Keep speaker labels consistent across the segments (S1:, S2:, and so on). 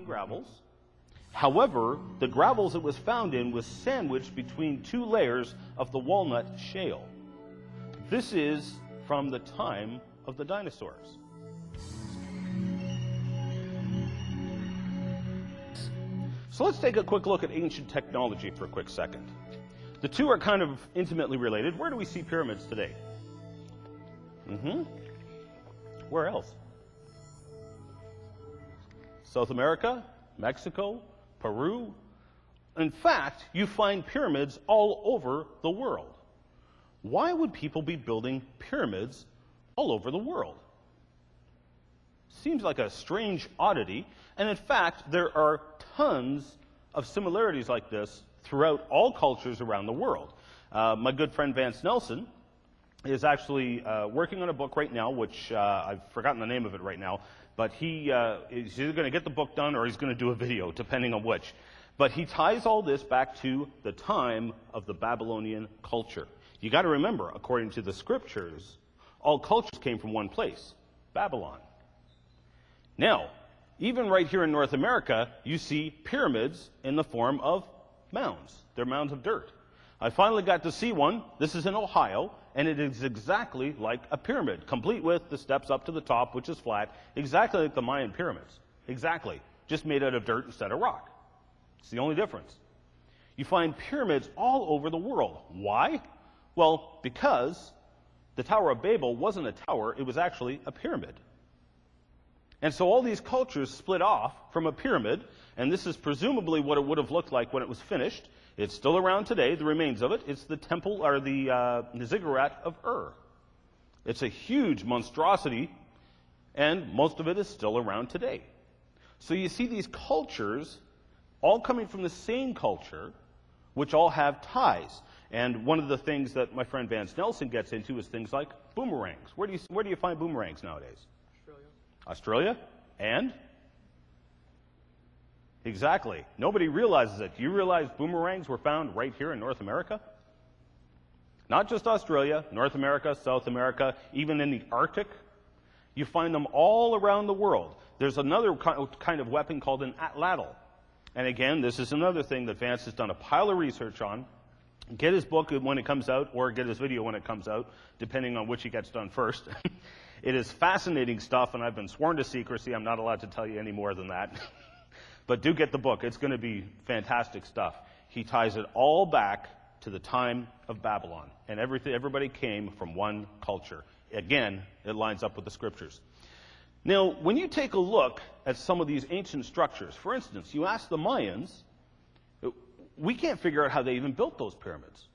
S1: Gravels. However, the gravels it was found in was sandwiched between two layers of the walnut shale. This is from the time of the dinosaurs. So let's take a quick look at ancient technology for a quick second. The two are kind of intimately related. Where do we see pyramids today? Where else? South America, Mexico, Peru. In fact, you find pyramids all over the world. Why would people be building pyramids all over the world? Seems like a strange oddity, and in fact, there are tons of similarities like this throughout all cultures around the world. My good friend Vance Nelson is actually working on a book right now, which I've forgotten the name of it right now, but he's either going to get the book done or he's going to do a video, depending on which. But he ties all this back to the time of the Babylonian culture. You got to remember, according to the scriptures, all cultures came from one place, Babylon. Now, even right here in North America, you see pyramids in the form of mounds. They're mounds of dirt. I finally got to see one. This is in Ohio, and it is exactly like a pyramid, complete with the steps up to the top, which is flat, exactly like the Mayan pyramids. Exactly. Just made out of dirt instead of rock. It's the only difference. You find pyramids all over the world. Why? Well, because the Tower of Babel wasn't a tower, it was actually a pyramid. And so all these cultures split off from a pyramid, and this is presumably what it would have looked like when it was finished. It's still around today, the remains of it. It's the temple, or the ziggurat of Ur. It's a huge monstrosity, and most of it is still around today. So you see these cultures all coming from the same culture, which all have ties. And one of the things that my friend Vance Nelson gets into is things like boomerangs. Where do you find boomerangs nowadays? Australia? And? Exactly. Nobody realizes it. Do you realize boomerangs were found right here in North America? Not just Australia, North America, South America, even in the Arctic. You find them all around the world. There's another kind of weapon called an atlatl. And again, this is another thing that Vance has done a pile of research on. Get his book when it comes out, or get his video when it comes out, depending on which he gets done first. It is fascinating stuff, and I've been sworn to secrecy. I'm not allowed to tell you any more than that. But do get the book. It's going to be fantastic stuff. He ties it all back to the time of Babylon, and everybody came from one culture. Again, it lines up with the scriptures. Now, when you take a look at some of these ancient structures, for instance, you ask the Mayans, we can't figure out how they even built those pyramids.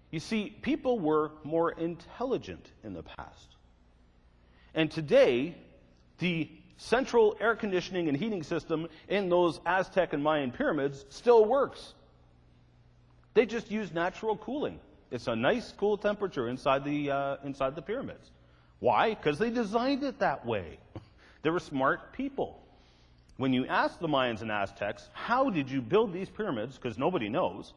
S1: You see, people were more intelligent in the past. And today, the central air conditioning and heating system in those Aztec and Mayan pyramids still works. They just use natural cooling. It's a nice, cool temperature inside the pyramids. Why? Because they designed it that way. They were smart people. When you ask the Mayans and Aztecs, how did you build these pyramids, because nobody knows,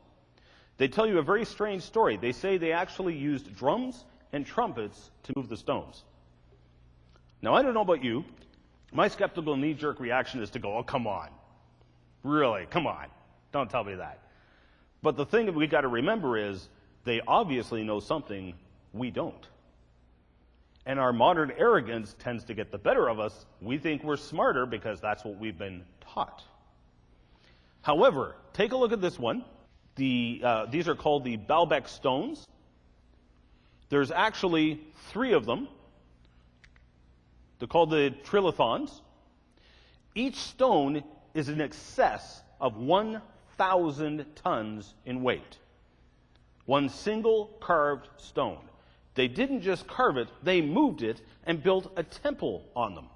S1: they tell you a very strange story. They say they actually used drums and trumpets to move the stones. Now, I don't know about you. My skeptical knee-jerk reaction is to go, oh, come on. Really, come on. Don't tell me that. But the thing that we got to remember is they obviously know something we don't. And our modern arrogance tends to get the better of us. We think we're smarter because that's what we've been taught. However, take a look at this one. These are called the Baalbek stones. There's actually 3 of them. They're called the trilithons. Each stone is in excess of 1 1,000 tons in weight. One single carved stone. They didn't just carve it, they moved it and built a temple on them.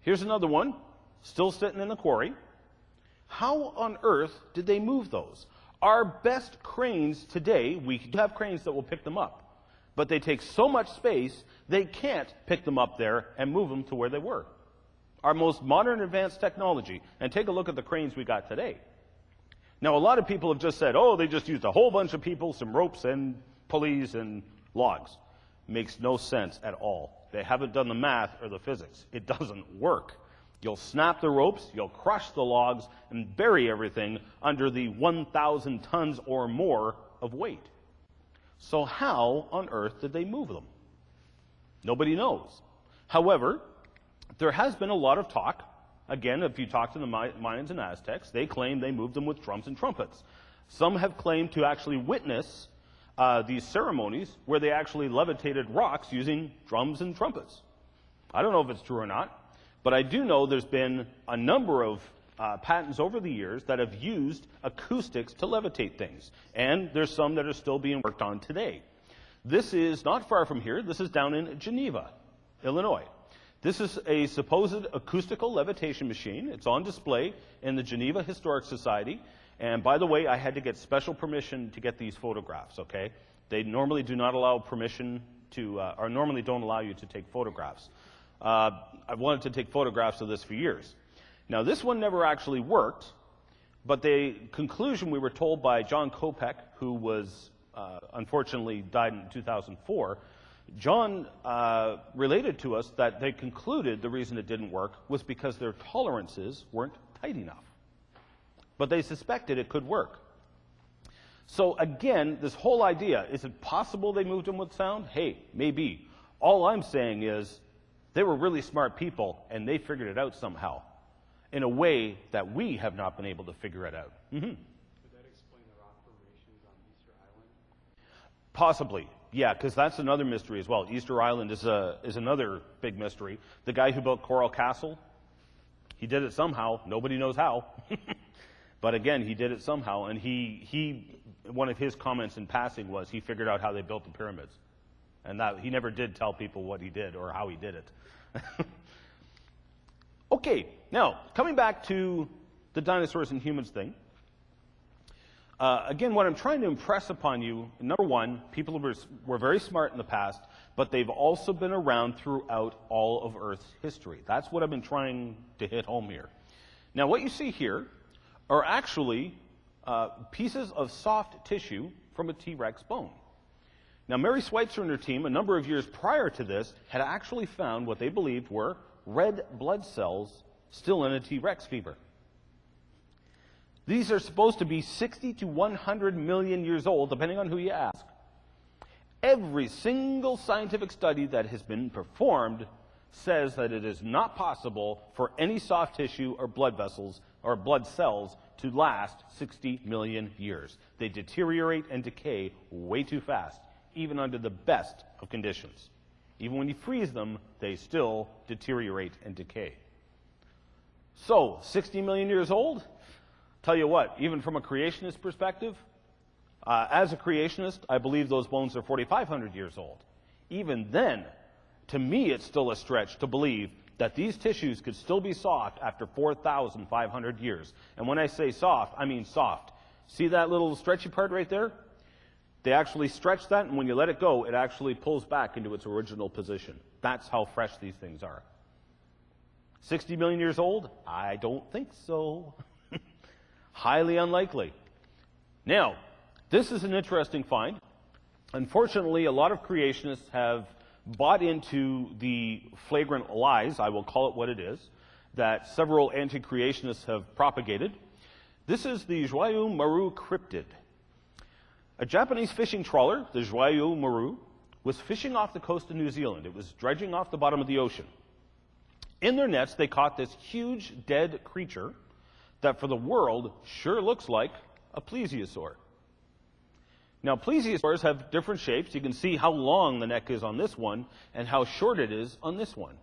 S1: Here's another one, still sitting in the quarry. How on earth did they move those? Our best cranes today, we have cranes that will pick them up, but they take so much space, they can't pick them up there and move them to where they were. Our most modern advanced technology, and take a look at the cranes we got today. Now, a lot of people have just said, oh, they just used a whole bunch of people, some ropes and pulleys and logs. Makes no sense at all. They haven't done the math or the physics. It doesn't work. You'll snap the ropes, you'll crush the logs, and bury everything under the 1,000 tons or more of weight. So how on earth did they move them? Nobody knows. However, there has been a lot of talk. Again, if you talk to the Mayans and Aztecs, they claim they moved them with drums and trumpets. Some have claimed to actually witness these ceremonies where they actually levitated rocks using drums and trumpets. I don't know if it's true or not, but I do know there's been a number of patents over the years that have used acoustics to levitate things, and there's some that are still being worked on today. This is not far from here. This is down in Geneva, Illinois. This is a supposed acoustical levitation machine. It's on display in the Geneva Historic Society. And by the way, I had to get special permission to get these photographs, okay? They normally do not allow permission to, or normally don't allow you to take photographs. I've wanted to take photographs of this for years. Now, this one never actually worked, but the conclusion we were told by John Kopek, who was unfortunately died in 2004, John related to us that they concluded the reason it didn't work was because their tolerances weren't tight enough. But they suspected it could work. So again, this whole idea, is it possible they moved them with sound? Hey, maybe. All I'm saying is they were really smart people and they figured it out somehow in a way that we have not been able to figure it out. Mm-hmm.
S2: Could that explain the rock formations on Easter Island?
S1: Possibly. Yeah, because that's another mystery as well. Easter Island is another big mystery. The guy who built Coral Castle, he did it somehow. Nobody knows how. But again, he did it somehow, and he one of his comments in passing was he figured out how they built the pyramids. And that he never did tell people what he did or how he did it. Okay, now, coming back to the dinosaurs and humans thing. Again, what I'm trying to impress upon you, number one, people were very smart in the past, but they've also been around throughout all of Earth's history. That's what I've been trying to hit home here. Now, what you see here are actually pieces of soft tissue from a T-Rex bone. Now, Mary Schweitzer and her team, a number of years prior to this, had actually found what they believed were red blood cells still in a T-Rex femur. These are supposed to be 60 to 100 million years old, depending on who you ask. Every single scientific study that has been performed says that it is not possible for any soft tissue or blood vessels or blood cells to last 60 million years. They deteriorate and decay way too fast, even under the best of conditions. Even when you freeze them, they still deteriorate and decay. So, 60 million years old? Tell you what, even from a creationist perspective, as a creationist, I believe those bones are 4,500 years old. Even then, to me, it's still a stretch to believe that these tissues could still be soft after 4,500 years. And when I say soft, I mean soft. See that little stretchy part right there? They actually stretch that, and when you let it go, it actually pulls back into its original position. That's how fresh these things are. 60 million years old? I don't think so. Highly unlikely. Now, this is an interesting find. Unfortunately, a lot of creationists have bought into the flagrant lies, I will call it what it is, that several anti-creationists have propagated. This is the Joyeux Maru cryptid. A Japanese fishing trawler, the Joyeux Maru, was fishing off the coast of New Zealand. It was dredging off the bottom of the ocean. In their nets, they caught this huge dead creature that for the world sure looks like a plesiosaur. Now, plesiosaurs have different shapes. You can see how long the neck is on this one and how short it is on this one,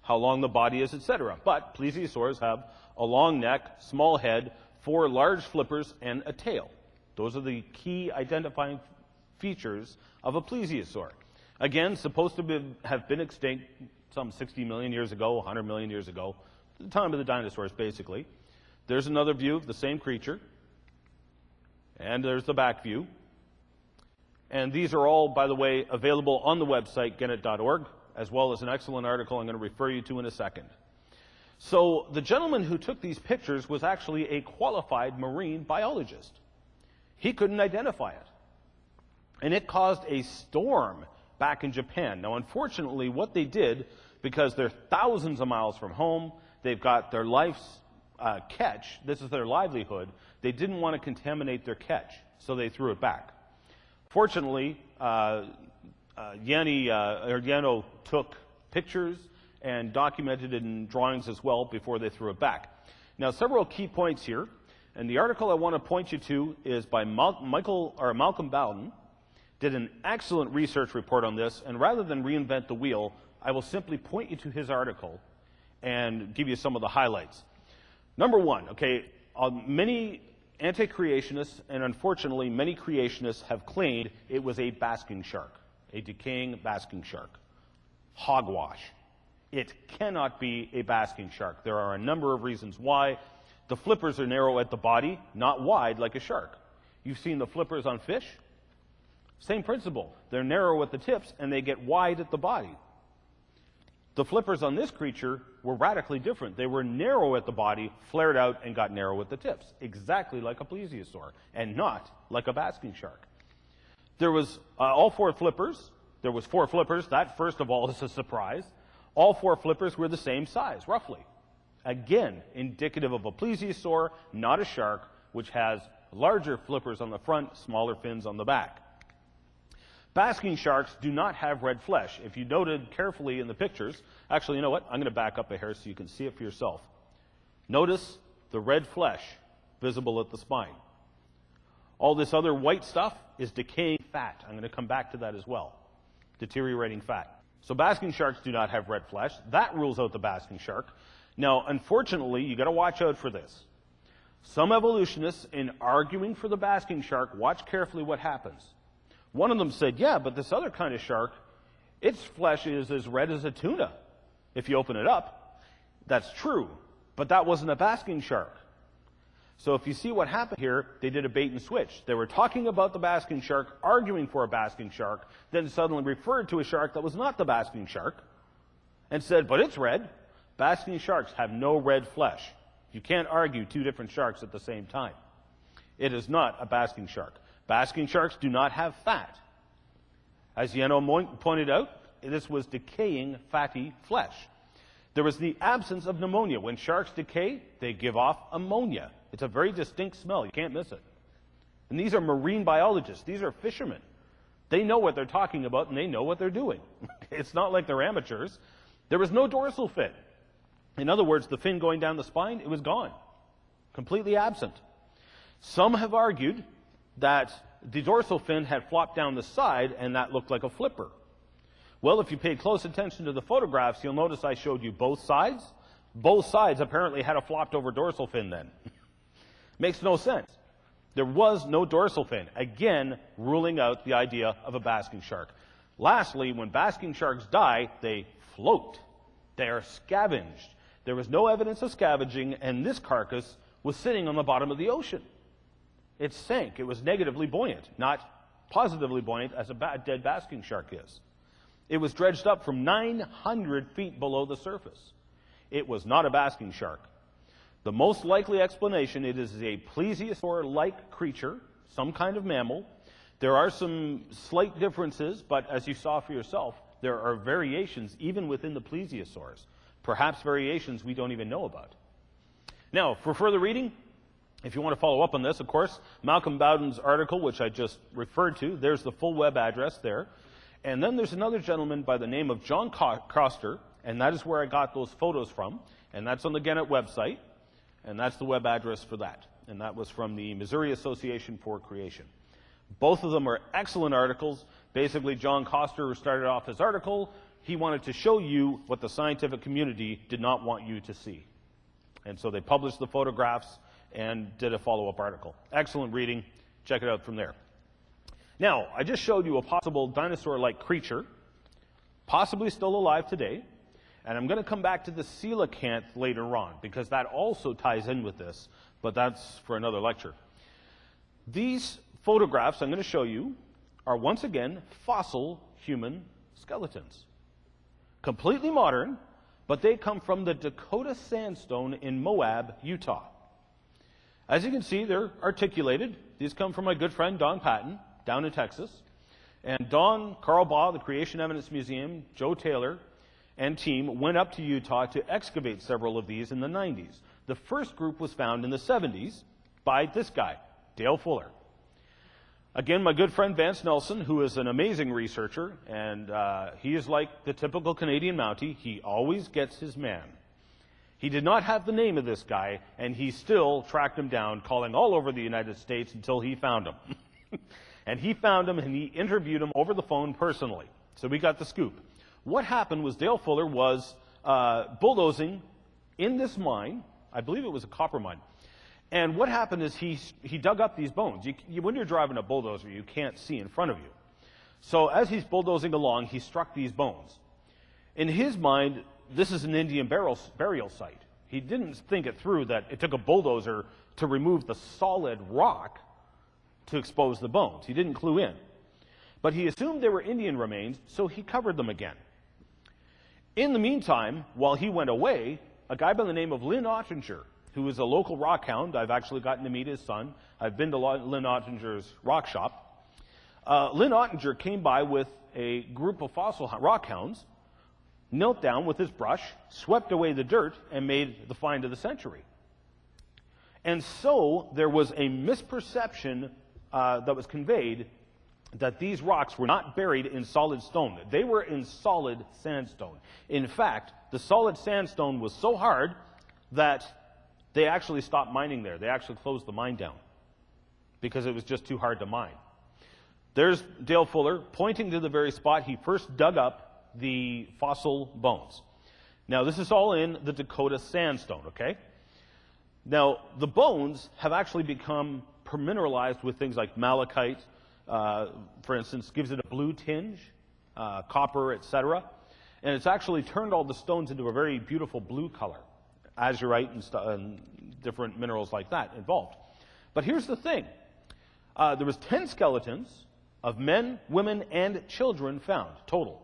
S1: how long the body is, etc. But plesiosaurs have a long neck, small head, 4 large flippers and a tail. Those are the key identifying features of a plesiosaur. Again, supposed to have been extinct some 60 million years ago, 100 million years ago, the time of the dinosaurs, basically. There's another view of the same creature. And there's the back view. And these are all, by the way, available on the website, getit.org, as well as an excellent article I'm going to refer you to in a second. So the gentleman who took these pictures was actually a qualified marine biologist. He couldn't identify it. And it caused a storm back in Japan. Now, unfortunately, what they did, because they're thousands of miles from home, they've got their life's catch, this is their livelihood, they didn't want to contaminate their catch, so they threw it back. Fortunately, Yano took pictures and documented it in drawings as well before they threw it back. Now, several key points here, and the article I want to point you to is by Malcolm Bowden. Did an excellent research report on this, and rather than reinvent the wheel, I will simply point you to his article and give you some of the highlights. Number one, okay, many anti-creationists, and unfortunately many creationists, have claimed it was a basking shark, a decaying basking shark. Hogwash. It cannot be a basking shark. There are a number of reasons why. The flippers are narrow at the body, not wide like a shark. You've seen the flippers on fish? Same principle. They're narrow at the tips and they get wide at the body. The flippers on this creature were radically different. They were narrow at the body, flared out, and got narrow at the tips, exactly like a plesiosaur, and not like a basking shark. There was all 4 flippers. There was 4 flippers. That, first of all, is a surprise. All 4 flippers were the same size, roughly. Again, indicative of a plesiosaur, not a shark, which has larger flippers on the front, smaller fins on the back. Basking sharks do not have red flesh. If you noted carefully in the pictures, actually, you know what? I'm going to back up a hair so you can see it for yourself. Notice the red flesh visible at the spine. All this other white stuff is decaying fat. I'm going to come back to that as well. Deteriorating fat. So basking sharks do not have red flesh. That rules out the basking shark. Now, unfortunately, you got to watch out for this. Some evolutionists, in arguing for the basking shark, watch carefully what happens. One of them said, yeah, but this other kind of shark, its flesh is as red as a tuna if you open it up. That's true, but that wasn't a basking shark. So if you see what happened here, they did a bait and switch. They were talking about the basking shark, arguing for a basking shark, then suddenly referred to a shark that was not the basking shark and said, but it's red. Basking sharks have no red flesh. You can't argue 2 different sharks at the same time. It is not a basking shark. Basking sharks do not have fat. As Yano pointed out, this was decaying fatty flesh. There was the absence of pneumonia. When sharks decay, they give off ammonia. It's a very distinct smell. You can't miss it. And these are marine biologists. These are fishermen. They know what they're talking about, and they know what they're doing. It's not like they're amateurs. There was no dorsal fin. In other words, the fin going down the spine, it was gone. Completely absent. Some have argued that the dorsal fin had flopped down the side and that looked like a flipper. Well, if you paid close attention to the photographs, you'll notice I showed you both sides. Both sides apparently had a flopped over dorsal fin then. Makes no sense. There was no dorsal fin. Again, ruling out the idea of a basking shark. Lastly, when basking sharks die, they float. They are scavenged. There was no evidence of scavenging, and this carcass was sitting on the bottom of the ocean. It sank. It was negatively buoyant, not positively buoyant as a dead basking shark is. It was dredged up from 900 feet below the surface. It was not a basking shark. The most likely explanation, it is a plesiosaur-like creature, some kind of mammal. There are some slight differences, but as you saw for yourself, there are variations even within the plesiosaurs. Perhaps variations we don't even know about. Now, for further reading, if you want to follow up on this, of course, Malcolm Bowden's article, which I just referred to, there's the full web address there. And then there's another gentleman by the name of John Koster, and that is where I got those photos from. And that's on the Genet website, and that's the web address for that. And that was from the Missouri Association for Creation. Both of them are excellent articles. Basically, John Koster started off his article. He wanted to show you what the scientific community did not want you to see. And so they published the photographs, and did a follow-up article. Excellent reading. Check it out from there. Now, I just showed you a possible dinosaur-like creature, possibly still alive today, and I'm going to come back to the coelacanth later on, because that also ties in with this, but that's for another lecture. These photographs I'm going to show you are once again fossil human skeletons. Completely modern, but they come from the Dakota Sandstone in Moab, Utah. As you can see, they're articulated. These come from my good friend Don Patton down in Texas. And Don, Carl Baugh, the Creation Evidence Museum, Joe Taylor, and team went up to Utah to excavate several of these in the 90s. The first group was found in the 70s by this guy, Dale Fuller. Again, my good friend Vance Nelson, who is an amazing researcher, and he is like the typical Canadian Mountie. He always gets his man. He did not have the name of this guy, and he still tracked him down, calling all over the United States until he found him. And he found him, and he interviewed him over the phone personally. So we got the scoop. What happened was Dale Fuller was bulldozing in this mine. I believe it was a copper mine. And what happened is he dug up these bones. When you're driving a bulldozer, you can't see in front of you. So as he's bulldozing along, he struck these bones. In his mind, this is an Indian burial site. He didn't think it through that it took a bulldozer to remove the solid rock to expose the bones. He didn't clue in. But he assumed they were Indian remains, so he covered them again. In the meantime, while he went away, a guy by the name of Lynn Ottinger, who is a local rock hound. I've actually gotten to meet his son. I've been to Lynn Ottinger's rock shop. Lynn Ottinger came by with a group of fossil rock hounds, knelt down with his brush, swept away the dirt, and made the find of the century. And so there was a misperception that was conveyed that these rocks were not buried in solid stone. They were in solid sandstone. In fact, the solid sandstone was so hard that they actually stopped mining there. They actually closed the mine down because it was just too hard to mine. There's Dale Fuller pointing to the very spot he first dug up the fossil bones. Now, this is all in the Dakota Sandstone, okay? Now, the bones have actually become permineralized with things like malachite, for instance, gives it a blue tinge, copper, etc. And it's actually turned all the stones into a very beautiful blue color. Azurite and different minerals like that involved. But here's the thing. There was 10 skeletons of men, women, and children found, total.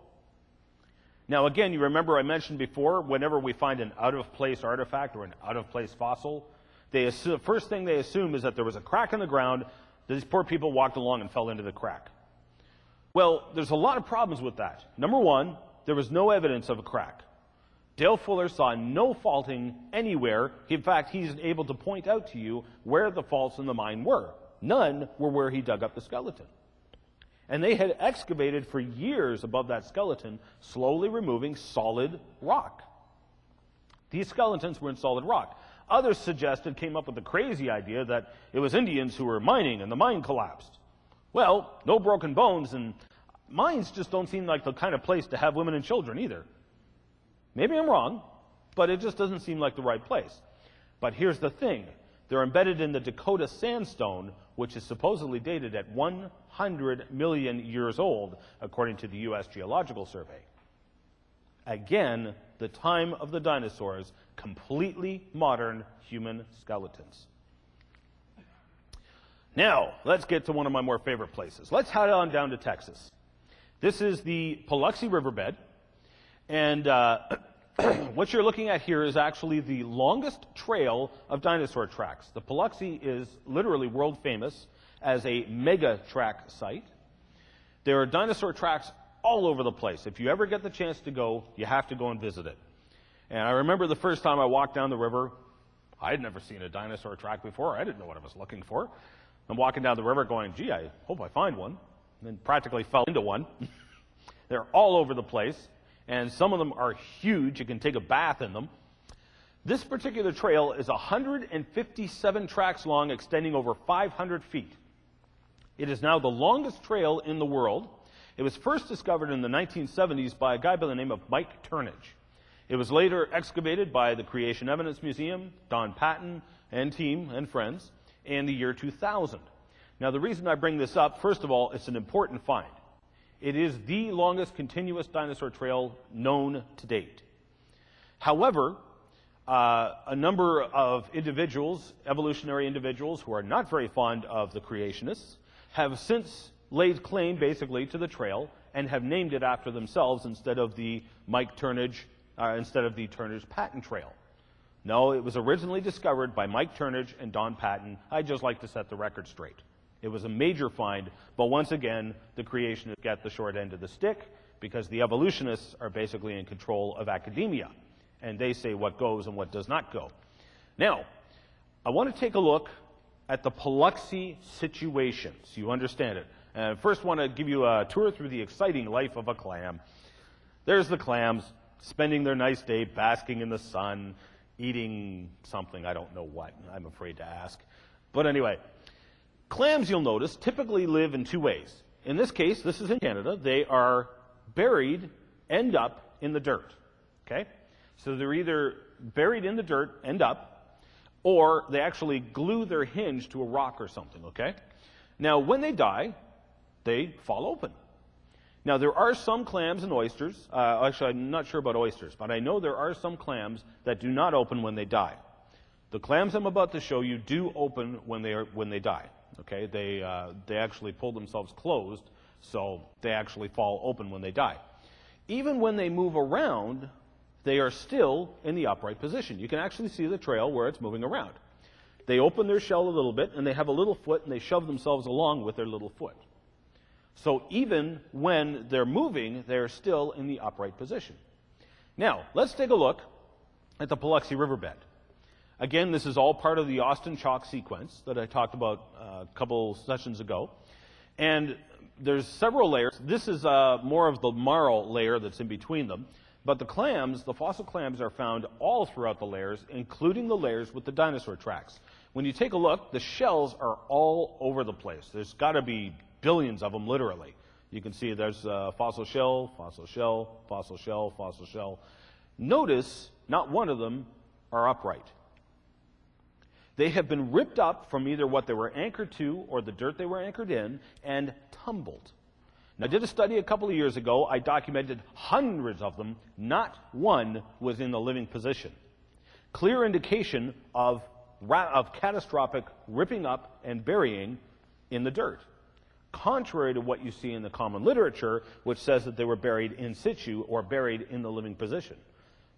S1: Now, again, you remember I mentioned before, whenever we find an out-of-place artifact or an out-of-place fossil, the first thing they assume is that there was a crack in the ground, that these poor people walked along and fell into the crack. Well, there's a lot of problems with that. Number one, there was no evidence of a crack. Dale Fuller saw no faulting anywhere. In fact, he's able to point out to you where the faults in the mine were. None were where he dug up the skeleton. And they had excavated for years above that skeleton, slowly removing solid rock. These skeletons were in solid rock. Others came up with the crazy idea that it was Indians who were mining and the mine collapsed. Well, no broken bones, and mines just don't seem like the kind of place to have women and children either. Maybe I'm wrong, but it just doesn't seem like the right place. But here's the thing. They're embedded in the Dakota Sandstone, which is supposedly dated at 100 million years old, according to the U.S. Geological Survey. Again, the time of the dinosaurs, completely modern human skeletons. Now, let's get to one of my more favorite places. Let's head on down to Texas. This is the Paluxy Riverbed. And what you're looking at here is actually the longest trail of dinosaur tracks. The Paluxy is literally world famous as a mega track site. There are dinosaur tracks all over the place. If you ever get the chance to go, you have to go and visit it. And I remember the first time I walked down the river, I had never seen a dinosaur track before. I didn't know what I was looking for. I'm walking down the river going, gee, I hope I find one. And then practically fell into one. They're all over the place. And some of them are huge. You can take a bath in them. This particular trail is 157 tracks long, extending over 500 feet. It is now the longest trail in the world. It was first discovered in the 1970s by a guy by the name of Mike Turnage. It was later excavated by the Creation Evidence Museum, Don Patton, and team and friends in the year 2000. Now, the reason I bring this up, first of all, it's an important find. It is the longest continuous dinosaur trail known to date. However, a number of individuals, evolutionary individuals who are not very fond of the creationists, have since laid claim basically to the trail and have named it after themselves instead of the Turnage Patton Trail. No, it was originally discovered by Mike Turnage and Don Patton. I'd just like to set the record straight. It was a major find, but once again, the creationists get the short end of the stick because the evolutionists are basically in control of academia, and they say what goes and what does not go. Now, I want to take a look at the Paluxy situation, so you understand it. And first, I want to give you a tour through the exciting life of a clam. There's the clams spending their nice day basking in the sun, eating something, I don't know what, I'm afraid to ask. But anyway, clams, you'll notice, typically live in two ways. In this case, this is in Canada, they are buried, end up in the dirt, okay? So they're either buried in the dirt, end up, or they actually glue their hinge to a rock or something, okay? Now, when they die, they fall open. Now, there are some clams and oysters, actually, I'm not sure about oysters, but I know there are some clams that do not open when they die. The clams I'm about to show you do open when they die, okay? They actually pull themselves closed, so they actually fall open when they die. Even when they move around, they are still in the upright position. You can actually see the trail where it's moving around. They open their shell a little bit, and they have a little foot, and they shove themselves along with their little foot. So even when they're moving, they're still in the upright position. Now, let's take a look at the Paluxy Riverbed. Again, this is all part of the Austin Chalk sequence that I talked about a couple sessions ago. And there's several layers. This is more of the marl layer that's in between them. But the clams, the fossil clams, are found all throughout the layers, including the layers with the dinosaur tracks. When you take a look, the shells are all over the place. There's got to be billions of them, literally. You can see there's fossil shell, fossil shell, fossil shell, fossil shell. Notice not one of them are upright. They have been ripped up from either what they were anchored to or the dirt they were anchored in and tumbled. Now, I did a study a couple of years ago. I documented hundreds of them. Not one was in the living position. Clear indication of catastrophic ripping up and burying in the dirt, contrary to what you see in the common literature, which says that they were buried in situ or buried in the living position.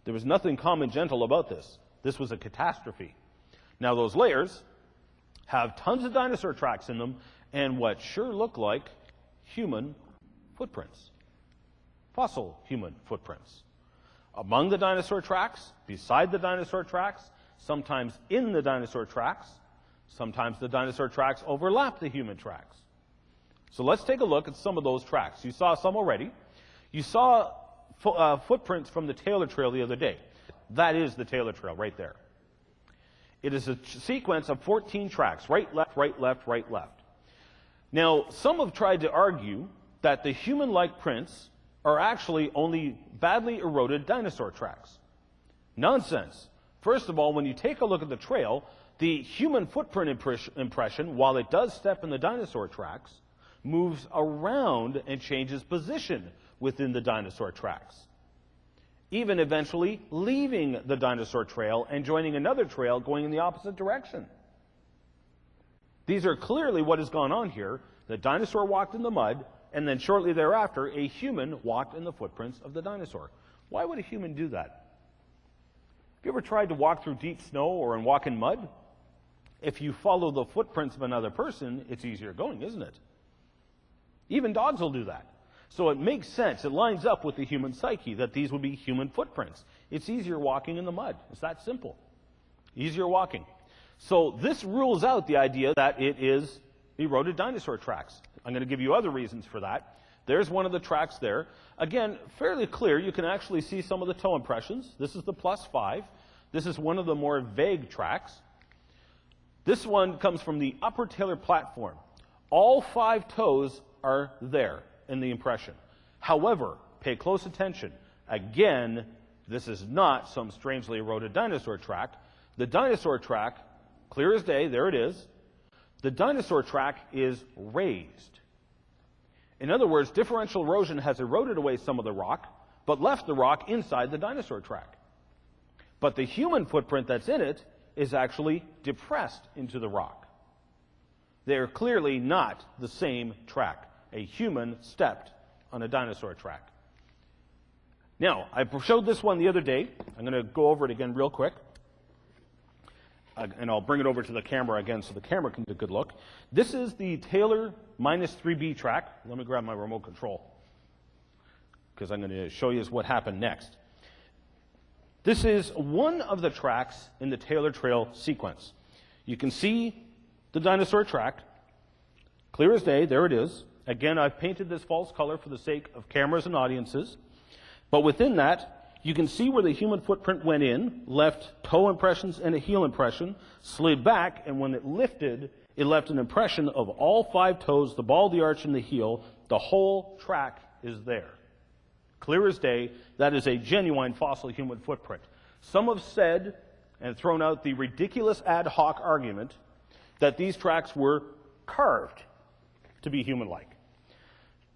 S1: There was nothing common gentle about this. This was a catastrophe. Now, those layers have tons of dinosaur tracks in them and what sure look like human footprints, fossil human footprints. Among the dinosaur tracks, beside the dinosaur tracks, sometimes in the dinosaur tracks, sometimes the dinosaur tracks overlap the human tracks. So let's take a look at some of those tracks. You saw some already. You saw footprints from the Taylor Trail the other day. That is the Taylor Trail right there. It is a sequence of 14 tracks, right, left, right, left, right, left. Now, some have tried to argue that the human-like prints are actually only badly eroded dinosaur tracks. Nonsense. First of all, when you take a look at the trail, the human footprint impression, while it does step in the dinosaur tracks, moves around and changes position within the dinosaur tracks, even eventually leaving the dinosaur trail and joining another trail going in the opposite direction. These are clearly what has gone on here. The dinosaur walked in the mud, and then shortly thereafter, a human walked in the footprints of the dinosaur. Why would a human do that? Have you ever tried to walk through deep snow or walk in mud? If you follow the footprints of another person, it's easier going, isn't it? Even dogs will do that. So it makes sense. It lines up with the human psyche that these would be human footprints. It's easier walking in the mud. It's that simple. Easier walking. So this rules out the idea that it is eroded dinosaur tracks. I'm going to give you other reasons for that. There's one of the tracks there. Again, fairly clear. You can actually see some of the toe impressions. This is the +5. This is one of the more vague tracks. This one comes from the upper Taylor platform. All 5 toes are there in the impression. However, pay close attention. Again, this is not some strangely eroded dinosaur track. The dinosaur track clear as day, there it is. The dinosaur track is raised. In other words, differential erosion has eroded away some of the rock, but left the rock inside the dinosaur track. But the human footprint that's in it is actually depressed into the rock. They're clearly not the same track. A human stepped on a dinosaur track. Now, I showed this one the other day. I'm going to go over it again real quick. And I'll bring it over to the camera again so the camera can get a good look. This is the Taylor -3B track. Let me grab my remote control, because I'm going to show you what happened next. This is one of the tracks in the Taylor Trail sequence. You can see the dinosaur track, clear as day, there it is. Again, I've painted this false color for the sake of cameras and audiences. But within that, you can see where the human footprint went in, left toe impressions and a heel impression, slid back, and when it lifted, it left an impression of all 5 toes, the ball, the arch, and the heel. The whole track is there. Clear as day, that is a genuine fossil human footprint. Some have said and thrown out the ridiculous ad hoc argument that these tracks were carved to be human-like.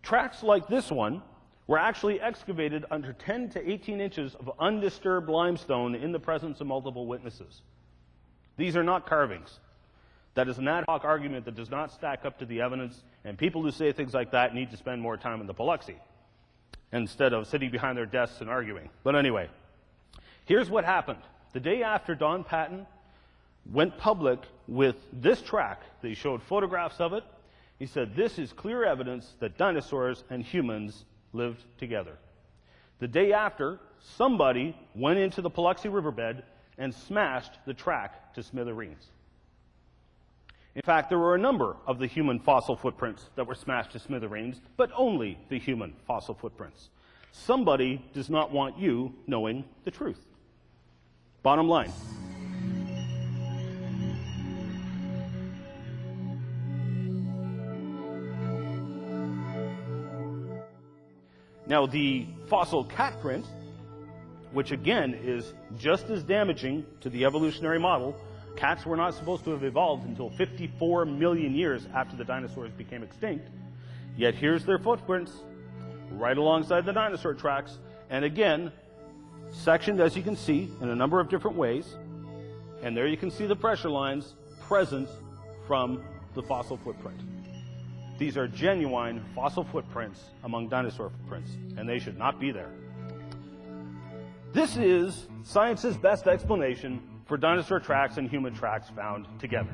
S1: Tracks like this one were actually excavated under 10 to 18 inches of undisturbed limestone in the presence of multiple witnesses. These are not carvings. That is an ad hoc argument that does not stack up to the evidence, and people who say things like that need to spend more time in the Biloxi instead of sitting behind their desks and arguing. But anyway, here's what happened. The day after Don Patton went public with this track, they showed photographs of it. He said, "This is clear evidence that dinosaurs and humans lived together." The day after, somebody went into the Biloxi riverbed and smashed the track to smithereens. In fact, there were a number of the human fossil footprints that were smashed to smithereens, but only the human fossil footprints. Somebody does not want you knowing the truth. Bottom line. Now, the fossil cat print, which again is just as damaging to the evolutionary model, cats were not supposed to have evolved until 54 million years after the dinosaurs became extinct. Yet here's their footprints right alongside the dinosaur tracks, and again, sectioned, as you can see, in a number of different ways. And there you can see the pressure lines present from the fossil footprint. These are genuine fossil footprints among dinosaur footprints, and they should not be there. This is science's best explanation for dinosaur tracks and human tracks found together.